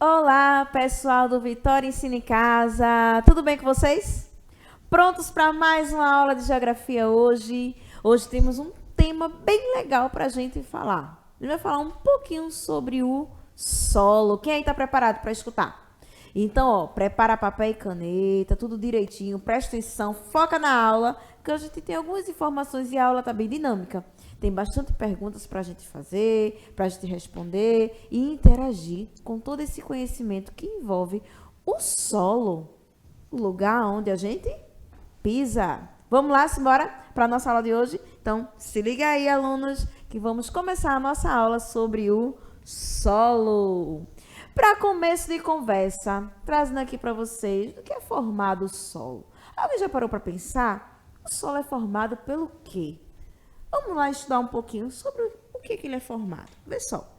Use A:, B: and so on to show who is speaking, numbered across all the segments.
A: Olá, pessoal do Vitória Ensina em Casa. Tudo bem com vocês? Prontos para mais uma aula de geografia hoje? Hoje temos um tema bem legal para a gente falar. A gente vai falar um pouquinho sobre o solo. Quem aí está preparado para escutar? Então, prepara papel e caneta, tudo direitinho, presta atenção, foca na aula, que hoje a gente tem algumas informações e a aula está bem dinâmica. Tem bastante perguntas para a gente fazer, para a gente responder e interagir com todo esse conhecimento que envolve o solo, o lugar onde a gente pisa. Vamos lá, simbora para a nossa aula de hoje? Então, se liga aí, alunos, que vamos começar a nossa aula sobre o solo. Para começo de conversa, trazendo aqui para vocês do que é formado o solo. Alguém já parou para pensar? O solo é formado pelo quê? Vamos lá estudar um pouquinho sobre o que ele é formado. Vê só.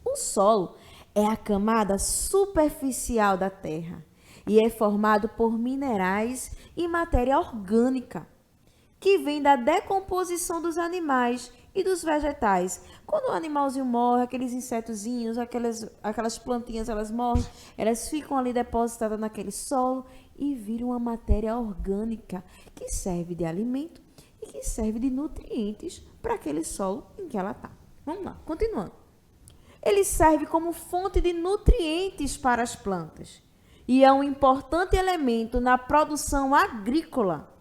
A: O solo é a camada superficial da Terra e é formado por minerais e matéria orgânica, que vem da decomposição dos animais e dos vegetais. Quando o animalzinho morre, aqueles insetozinhos, aquelas plantinhas, elas morrem, elas ficam ali depositadas naquele solo e viram uma matéria orgânica que serve de alimento e que serve de nutrientes para aquele solo em que ela está. Vamos lá, continuando. Ele serve como fonte de nutrientes para as plantas e é um importante elemento na produção agrícola,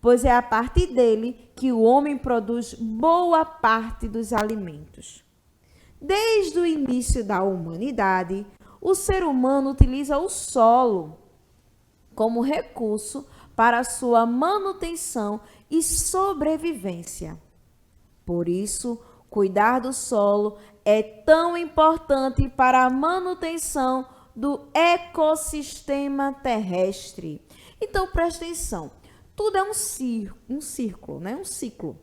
A: pois é a partir dele que o homem produz boa parte dos alimentos. Desde o início da humanidade, o ser humano utiliza o solo como recurso para sua manutenção e sobrevivência. Por isso, cuidar do solo é tão importante para a manutenção do ecossistema terrestre. Então, presta atenção. Tudo é um círculo, né? Um ciclo.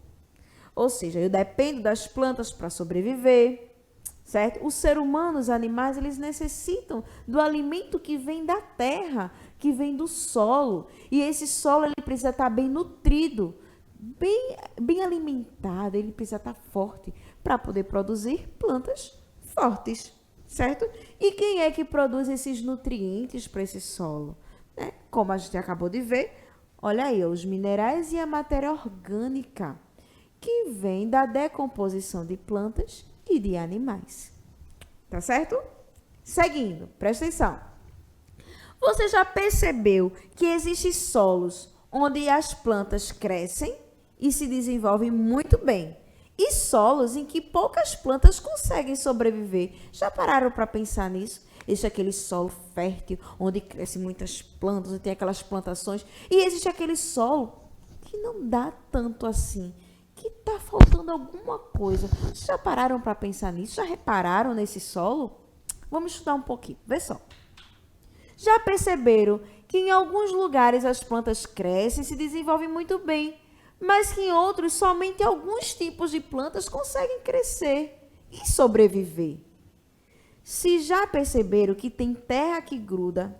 A: Ou seja, eu dependo das plantas para sobreviver, certo? O ser humano, os animais, eles necessitam do alimento que vem da terra, que vem do solo. E esse solo ele precisa estar bem nutrido, bem alimentado, ele precisa estar forte para poder produzir plantas fortes, certo? E quem é que produz esses nutrientes para esse solo? Né? Como a gente acabou de ver, olha aí, os minerais e a matéria orgânica, que vem da decomposição de plantas e de animais. Tá certo? Seguindo, presta atenção. Você já percebeu que existem solos onde as plantas crescem e se desenvolvem muito bem, e solos em que poucas plantas conseguem sobreviver? Já pararam para pensar nisso? Existe aquele solo fértil, onde crescem muitas plantas, e tem aquelas plantações, e existe aquele solo que não dá tanto assim, que está faltando alguma coisa. Já pararam para pensar nisso? Já repararam nesse solo? Vamos estudar um pouquinho, vê só. Já perceberam que em alguns lugares as plantas crescem e se desenvolvem muito bem, mas que em outros somente alguns tipos de plantas conseguem crescer e sobreviver? Se já perceberam que tem terra que gruda,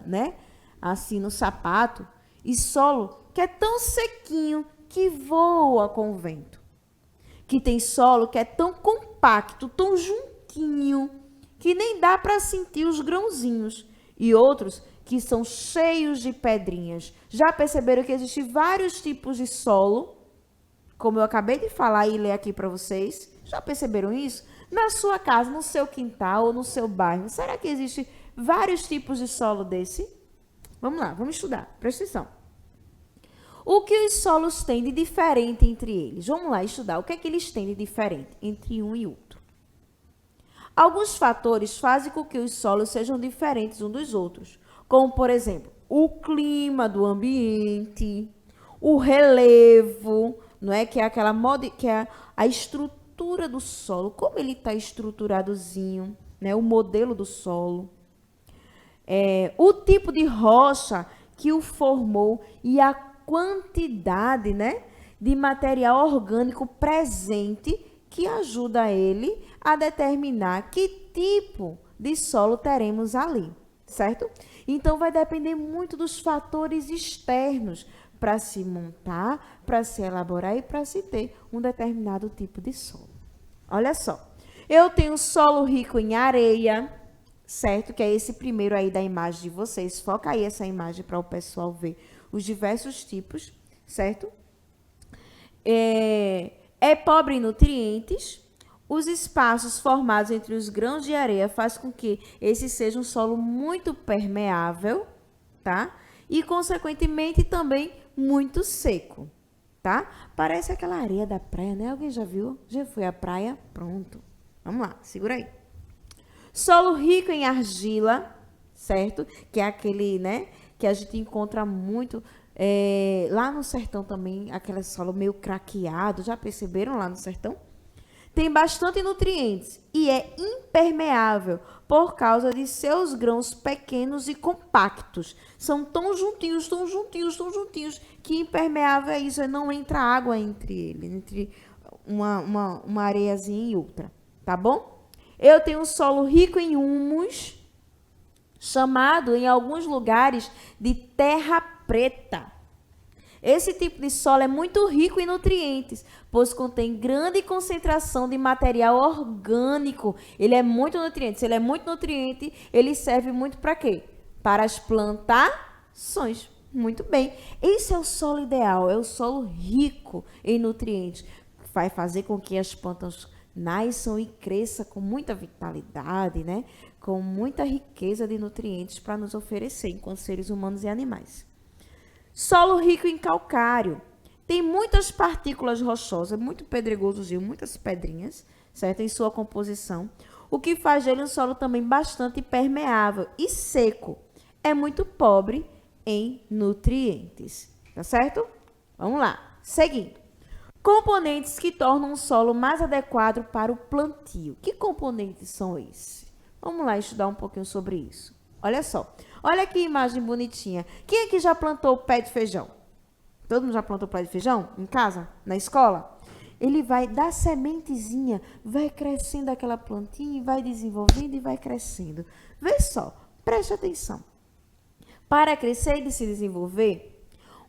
A: né? Assim no sapato, e solo que é tão sequinho que voa com o vento. Que tem solo que é tão compacto, tão juntinho, que nem dá para sentir os grãozinhos. E outros que são cheios de pedrinhas. Já perceberam que existem vários tipos de solo? Como eu acabei de falar e ler aqui para vocês. Já perceberam isso? Na sua casa, no seu quintal ou no seu bairro, será que existem vários tipos de solo desse? Vamos lá, vamos estudar. Presta atenção. O que os solos têm de diferente entre eles? Vamos lá estudar. O que é que eles têm de diferente entre um e outro? Alguns fatores fazem com que os solos sejam diferentes uns dos outros, como, por exemplo, o clima do ambiente, o relevo, não é? Que é aquela que é a estrutura do solo, como ele está estruturadozinho, né? O modelo do solo, o tipo de rocha que o formou e a quantidade, né, de material orgânico presente que ajuda ele a determinar que tipo de solo teremos ali, certo? Então, vai depender muito dos fatores externos para se montar, para se elaborar e para se ter um determinado tipo de solo. Olha só, Eu tenho solo rico em areia, certo? Que é esse primeiro aí da imagem de vocês. Foca aí essa imagem para o pessoal ver os diversos tipos, certo? É pobre em nutrientes. Os espaços formados entre os grãos de areia faz com que esse seja um solo muito permeável, tá? E, consequentemente, também muito seco, tá? Parece aquela areia da praia, né? Alguém já viu? Já foi à praia? Pronto. Vamos lá, segura aí. Solo rico em argila, certo? Que é aquele, né? Que a gente encontra muito lá no sertão também, aquele solo meio craqueado. Já perceberam lá no sertão? Tem bastante nutrientes e é impermeável por causa de seus grãos pequenos e compactos. São tão juntinhos, tão juntinhos, tão juntinhos, que impermeável é isso, não entra água entre eles, entre uma areiazinha e outra, tá bom? Eu tenho um solo rico em humus, chamado em alguns lugares de terra preta. Esse tipo de solo é muito rico em nutrientes, pois contém grande concentração de material orgânico. Ele é muito nutriente. Se ele é muito nutriente, ele serve muito para quê? Para as plantações. Muito bem. Esse é o solo ideal, é o solo rico em nutrientes. Vai fazer com que as plantas nasçam e cresçam com muita vitalidade, né? Com muita riqueza de nutrientes para nos oferecer enquanto seres humanos e animais. Solo rico em calcário. Tem muitas partículas rochosas, muito pedregosozinho, muitas pedrinhas, certo? Em sua composição. O que faz dele um solo também bastante permeável e seco. É muito pobre em nutrientes, tá certo? Vamos lá, seguindo. Componentes que tornam o solo mais adequado para o plantio. Que componentes são esses? Vamos lá estudar um pouquinho sobre isso. Olha só. Olha que imagem bonitinha. Quem aqui já plantou o pé de feijão? Todo mundo já plantou o pé de feijão? Em casa? Na escola? Ele vai dar sementezinha, vai crescendo aquela plantinha, vai desenvolvendo e vai crescendo. Vê só, preste atenção. Para crescer e se desenvolver,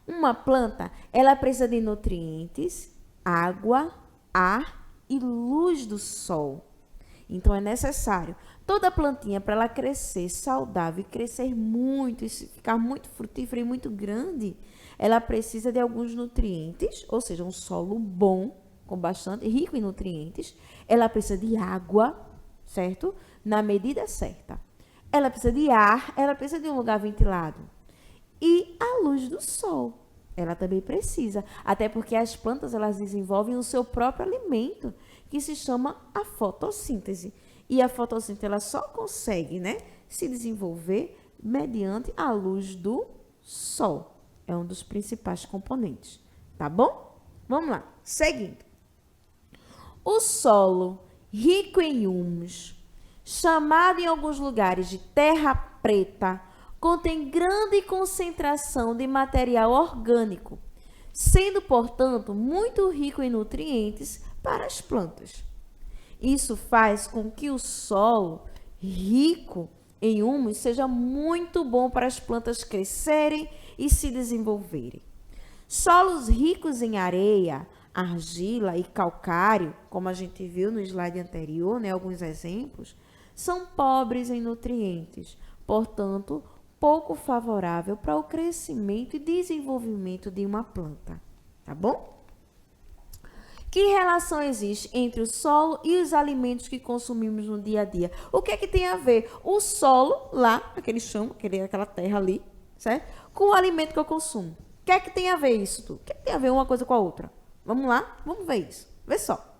A: uma planta, ela precisa de nutrientes, água, ar e luz do sol. Então, é necessário. Toda plantinha, para ela crescer saudável e crescer muito, e ficar muito frutífera e muito grande, ela precisa de alguns nutrientes, ou seja, um solo bom, com bastante, rico em nutrientes. Ela precisa de água, certo? Na medida certa. Ela precisa de ar, ela precisa de um lugar ventilado. E a luz do sol. Ela também precisa, até porque as plantas elas desenvolvem o seu próprio alimento, que se chama a fotossíntese. E a fotossíntese ela só consegue, né, se desenvolver mediante a luz do sol. É um dos principais componentes, tá bom? Vamos lá, seguindo. O solo rico em humus, chamado em alguns lugares de terra preta, contém grande concentração de material orgânico, sendo, portanto, muito rico em nutrientes para as plantas. Isso faz com que o solo rico em humus seja muito bom para as plantas crescerem e se desenvolverem. Solos ricos em areia, argila e calcário, como a gente viu no slide anterior, né, alguns exemplos, são pobres em nutrientes, portanto, pouco favorável para o crescimento e desenvolvimento de uma planta, tá bom? Que relação existe entre o solo e os alimentos que consumimos no dia a dia? O que é que tem a ver o solo lá, aquele chão, aquela terra ali, certo? Com o alimento que eu consumo? O que é que tem a ver isso tudo? O que é que tem a ver uma coisa com a outra? Vamos lá? Vamos ver isso. Vê só.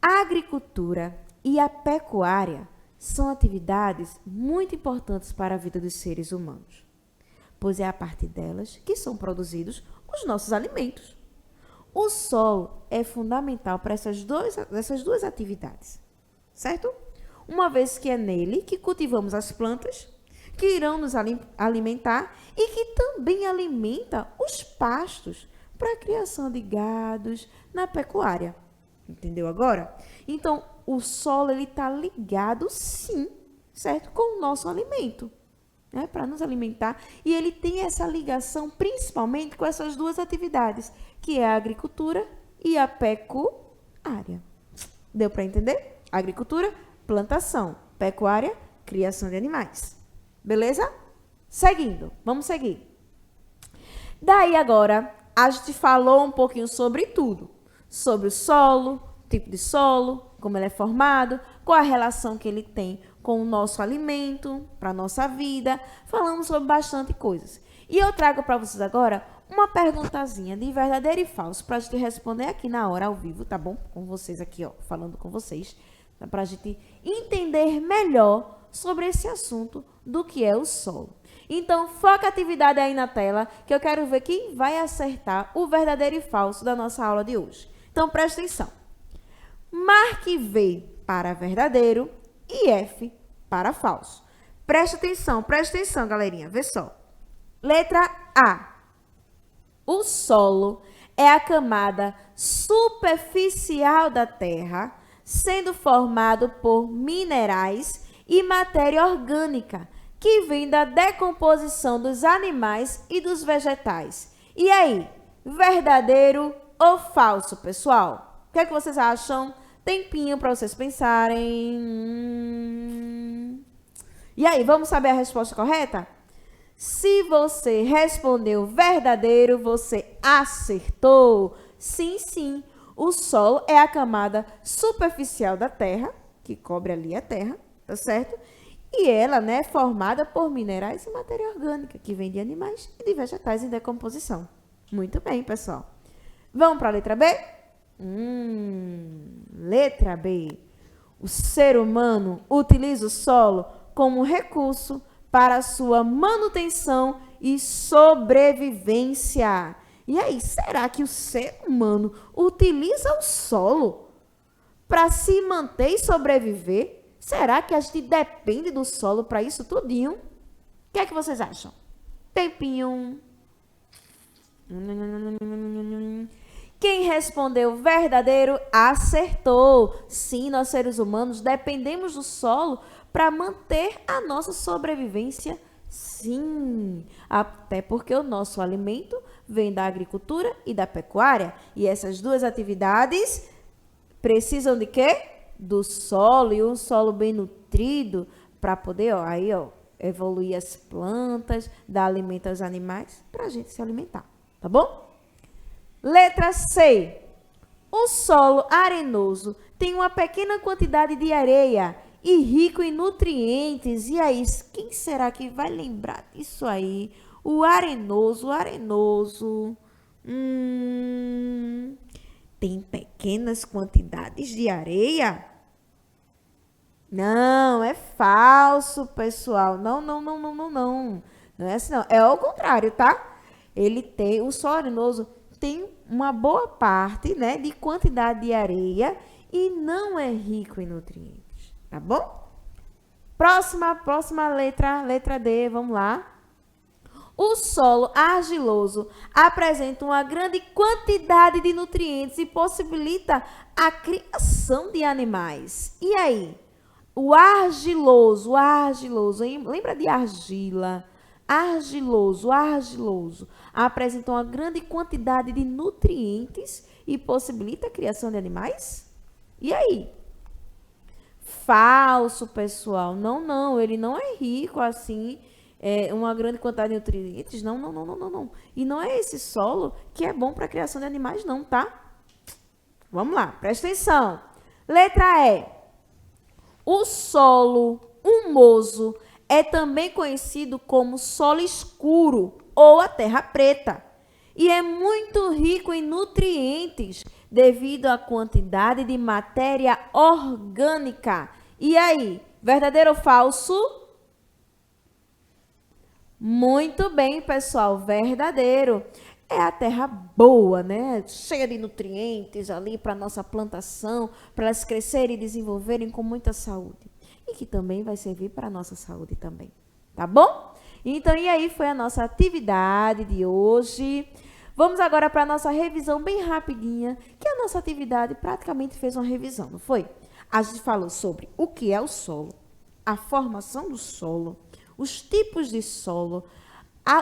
A: A agricultura e a pecuária são atividades muito importantes para a vida dos seres humanos, pois é a partir delas que são produzidos os nossos alimentos. O solo é fundamental para essas duas atividades, certo? Uma vez que é nele que cultivamos as plantas, que irão nos alimentar e que também alimenta os pastos para a criação de gados na pecuária. Entendeu agora? Então, o solo ele está ligado, sim, certo? Com o nosso alimento, né? Para nos alimentar. E ele tem essa ligação principalmente com essas duas atividades, que é a agricultura e a pecuária. Deu para entender? Agricultura, plantação. Pecuária, criação de animais. Beleza? Seguindo, vamos seguir. Daí agora, a gente falou um pouquinho sobre tudo. Sobre o solo, tipo de solo, como ele é formado, qual a relação que ele tem com o nosso alimento, para a nossa vida. Falamos sobre bastante coisas. E eu trago para vocês agora uma perguntazinha de verdadeiro e falso, para a gente responder aqui na hora, ao vivo, tá bom? Com vocês aqui, ó, falando com vocês, para a gente entender melhor sobre esse assunto do que é o solo. Então, foca a atividade aí na tela, que eu quero ver quem vai acertar o verdadeiro e falso da nossa aula de hoje. Então, presta atenção. Marque V para verdadeiro e F para falso. Presta atenção, galerinha. Vê só. Letra A. O solo é a camada superficial da Terra, sendo formado por minerais e matéria orgânica, que vem da decomposição dos animais e dos vegetais. E aí, verdadeiro ou falso, pessoal? O que é que vocês acham? Tempinho para vocês pensarem. E aí, vamos saber a resposta correta? Se você respondeu verdadeiro, você acertou. Sim, sim. O solo é a camada superficial da Terra, que cobre ali a Terra, tá certo? E ela, né, é formada por minerais e matéria orgânica, que vem de animais e de vegetais em decomposição. Muito bem, pessoal. Vamos para a letra B? Letra B. O ser humano utiliza o solo como recurso para sua manutenção e sobrevivência. E aí, será que o ser humano utiliza o solo para se manter e sobreviver? Será que a gente depende do solo para isso tudinho? O que é que vocês acham? Tempinho. Quem respondeu verdadeiro, acertou. Sim, nós seres humanos dependemos do solo para manter a nossa sobrevivência. Sim, até porque o nosso alimento vem da agricultura e da pecuária. E essas duas atividades precisam de quê? Do solo, e um solo bem nutrido para poder, ó, aí, ó, evoluir as plantas, dar alimento aos animais, para a gente se alimentar, tá bom? Letra C. O solo arenoso tem uma pequena quantidade de areia e rico em nutrientes. E aí, quem será que vai lembrar disso aí? O arenoso, tem pequenas quantidades de areia? Não, é falso, pessoal. Não. Não é assim, não. É ao contrário, tá? O solo arenoso tem uma boa parte, né, de quantidade de areia e não é rico em nutrientes, tá bom? Próxima letra D, vamos lá. O solo argiloso apresenta uma grande quantidade de nutrientes e possibilita a criação de animais. E aí? O argiloso, hein? Lembra de argila? Argiloso, apresenta uma grande quantidade de nutrientes e possibilita a criação de animais? E aí? Falso, pessoal. Não, ele não é rico assim, uma grande quantidade de nutrientes. Não. E não é esse solo que é bom para a criação de animais, não, tá? Vamos lá, presta atenção. Letra E. O solo humoso é também conhecido como solo escuro ou a terra preta e é muito rico em nutrientes devido à quantidade de matéria orgânica. E aí, verdadeiro ou falso? Muito bem, pessoal, verdadeiro. É a terra boa, né? Cheia de nutrientes ali para a nossa plantação, para elas crescerem e desenvolverem com muita saúde. E que também vai servir para a nossa saúde também, tá bom? Então, e aí foi a nossa atividade de hoje. Vamos agora para a nossa revisão bem rapidinha, que a nossa atividade praticamente fez uma revisão, não foi? A gente falou sobre o que é o solo, a formação do solo, os tipos de solo,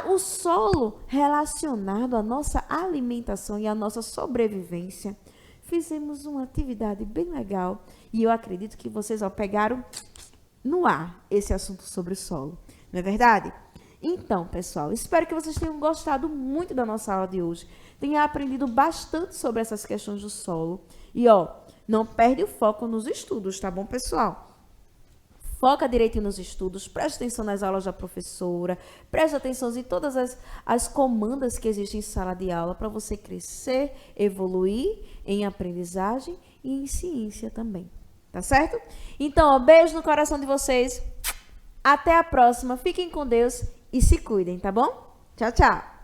A: o solo relacionado à nossa alimentação e à nossa sobrevivência. fizemos uma atividade bem legal e eu acredito que vocês pegaram no ar esse assunto sobre o solo. Não é verdade? Então, pessoal, espero que vocês tenham gostado muito da nossa aula de hoje. Tenham aprendido bastante sobre essas questões do solo. E, não perde o foco nos estudos, tá bom, pessoal? Foca direitinho nos estudos, preste atenção nas aulas da professora, preste atenção em todas as comandas que existem em sala de aula para você crescer, evoluir em aprendizagem e em ciência também. Tá certo? Então, beijo no coração de vocês. Até a próxima. Fiquem com Deus e se cuidem, tá bom? Tchau, tchau.